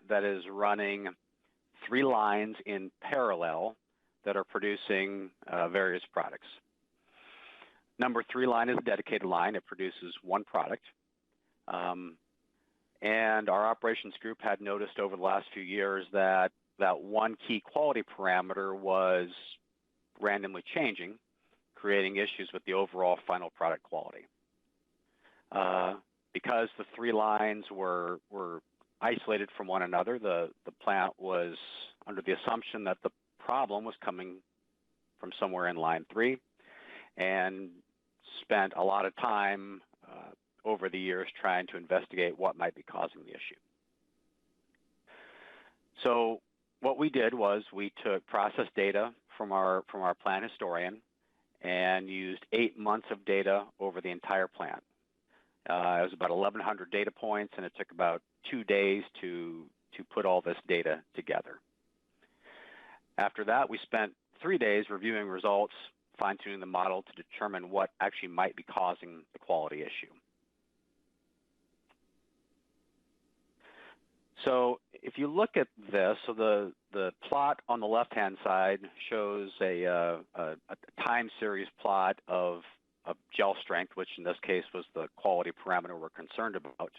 that is running 3 lines in parallel that are producing various products. Number 3 line is a dedicated line. It produces 1 product. And our operations group had noticed over the last few years that one key quality parameter was randomly changing, creating issues with the overall final product quality. Because the 3 lines were isolated from one another, the plant was under the assumption that the problem was coming from somewhere in line 3, and spent a lot of time over the years trying to investigate what might be causing the issue. So what we did was we took process data from our plant historian and used 8 months of data over the entire plant. It was about 1,100 data points, and it took about 2 days to put all this data together. After that, we spent 3 days reviewing results, fine-tuning the model to determine what actually might be causing the quality issue. So if you look at this, so the plot on the left-hand side shows a time series plot of gel strength, which in this case was the quality parameter we're concerned about.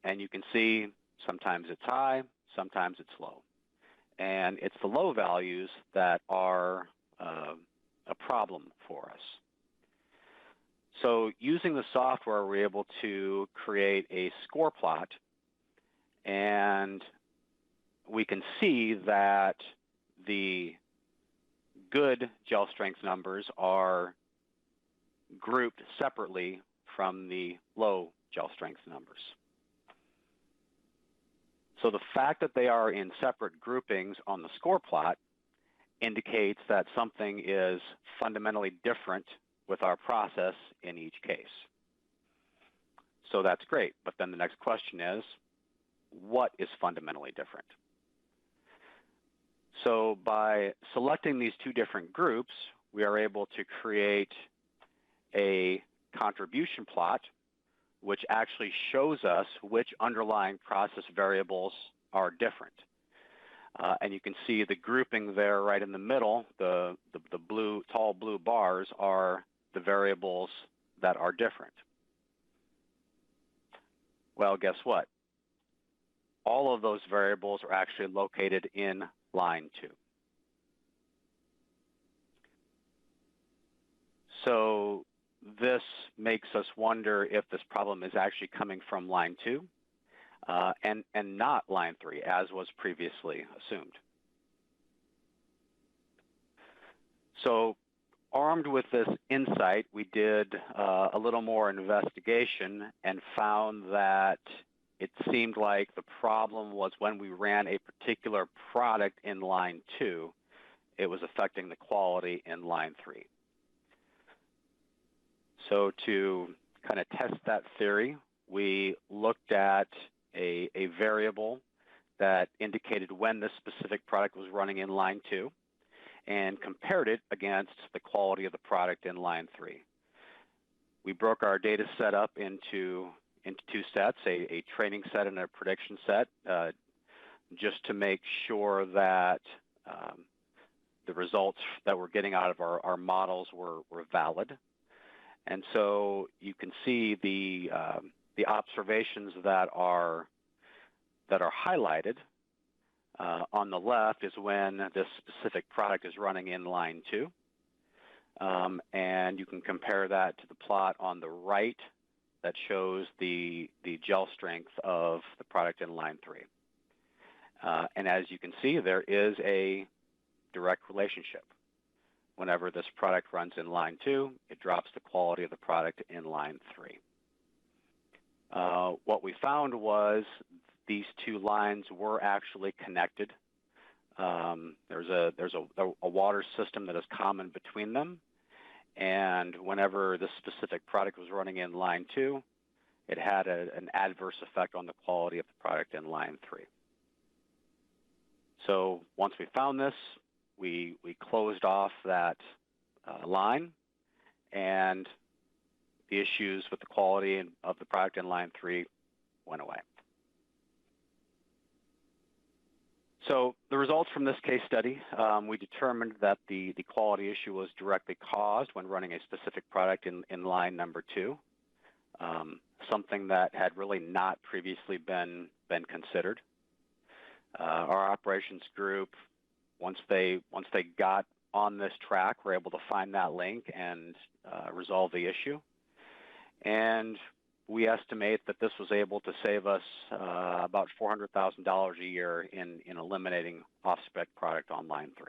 And you can see sometimes it's high, sometimes it's low. And it's the low values that are a problem for us. So using the software, we're able to create a score plot, and we can see that the good gel strength numbers are grouped separately from the low gel strength numbers. So the fact that they are in separate groupings on the score plot indicates that something is fundamentally different with our process in each case. So that's great, but then the next question is, what is fundamentally different? So by selecting these 2 different groups, we are able to create a contribution plot which actually shows us which underlying process variables are different. And you can see the grouping there right in the middle, the blue, tall blue bars are the variables that are different. Well, guess what? All of those variables are actually located in line 2. So this makes us wonder if this problem is actually coming from line 2 and not line 3, as was previously assumed. So armed with this insight, we did a little more investigation and found that it seemed like the problem was when we ran a particular product in line 2, it was affecting the quality in line 3. So to kind of test that theory, we looked at a variable that indicated when this specific product was running in line 2 and compared it against the quality of the product in line 3. We broke our data set up into 2 sets, a training set and a prediction set, just to make sure that the results that we're getting out of our models were valid. And so you can see the observations that are highlighted on the left is when this specific product is running in line 2. And you can compare that to the plot on the right that shows the gel strength of the product in line 3. And as you can see, there is a direct relationship. Whenever this product runs in line 2, it drops the quality of the product in line 3. What we found was these 2 lines were actually connected. There's a water system that is common between them, and whenever this specific product was running in line 2, it had an adverse effect on the quality of the product in line 3. So once we found this, we closed off that line, and the issues with the quality of the product in line 3 went away. So the results from this case study, we determined that the quality issue was directly caused when running a specific product in line number 2, something that had really not previously been considered. Our operations group, once they got on this track, were able to find that link and resolve the issue. And we estimate that this was able to save us about $400,000 a year in eliminating off-spec product on line 3.